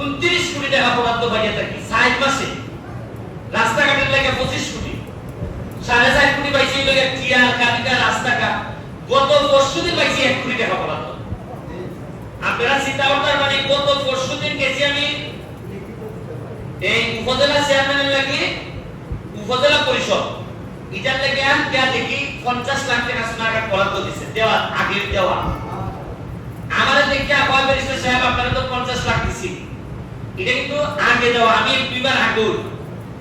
29 কোটি টাকা বরাদ্দ পাইয়া থাকি 6 মাসে। রাস্তাঘাটের লাগে 25 কোটি, 4.5 কোটি পাইছি লাগে টিআর কাটিকা রাস্তাঘাট। গত পরশুদিন পাইছি 1 কোটি টাকা বরাদ্দ। আপনারা চিন্তা করতে মানে গত পরশুদিন গেছি আমি এই উপজেলা চেয়ারম্যানের লাগে উপজেলা পরিষদ এটার লাগে আমি দেখি 50 লাখ টাকা সোনারঘাট বরাদ্দ দিছে, দেওয়া আগের দেওয়া। আমাদের দেখে আবার ব্যারিস্টার সাহেব আপনারা তো 50 লাখ দিছি, এটা কিন্তু আগে দেওয়া। আমি দুইবার আগে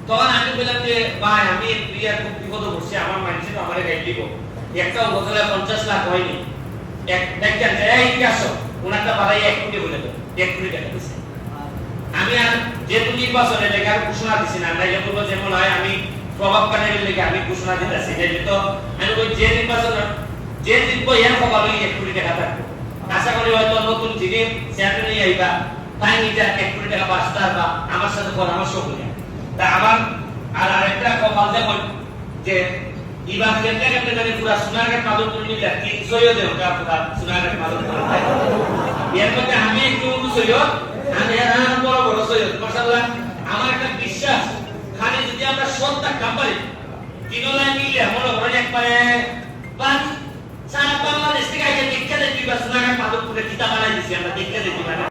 তখন আমি বললাম যে ভাই আমি প্রিয়ার খুব বিপদ পড়ছে, আমার মানুষের তো আমারে গাইড দিব, একটা উপজেলা 50 লাখ হয়নি। এক দেখেন এই কি আসো ওনাটা বাড়াই 1 কোটি বলে দাও, 1 কোটি টাকা দিছে। আমি আর যেহেতু নির্বাচনের লেগে আর ঘোষণা দিছি না, নাই বলবো যেমন হয় আমি প্রভাবকারীর লেগে আমি ঘোষণা দিতেছি যেহেতু আমি ওই যে নির্বাচন যে জিতবো এর খবর ওই 1 কোটি টাকা থাকবে। আশা করি হয়তো নতুন যিনি চেয়ারম্যান আইবা তাই এটা 1 কোটি টাকা বাঁচতে বা আমার সাথে পরামর্শ করি। তা আমার আর আরেকটা কপাল যেমন যে এবার কেমনে কেমনে জানি পুরা সোনারঘাট মাদকপুর মিলে 300 দেও পুরা সোনারঘাট মাদকপুর। এর মধ্যে আমি একটু সৈয়দ, আমি আর বড় বড় সৈয়দ মাশাআল্লাহ। আমার একটা বিশ্বাস খালি যদি আমরা সৎ থাকতাম পারি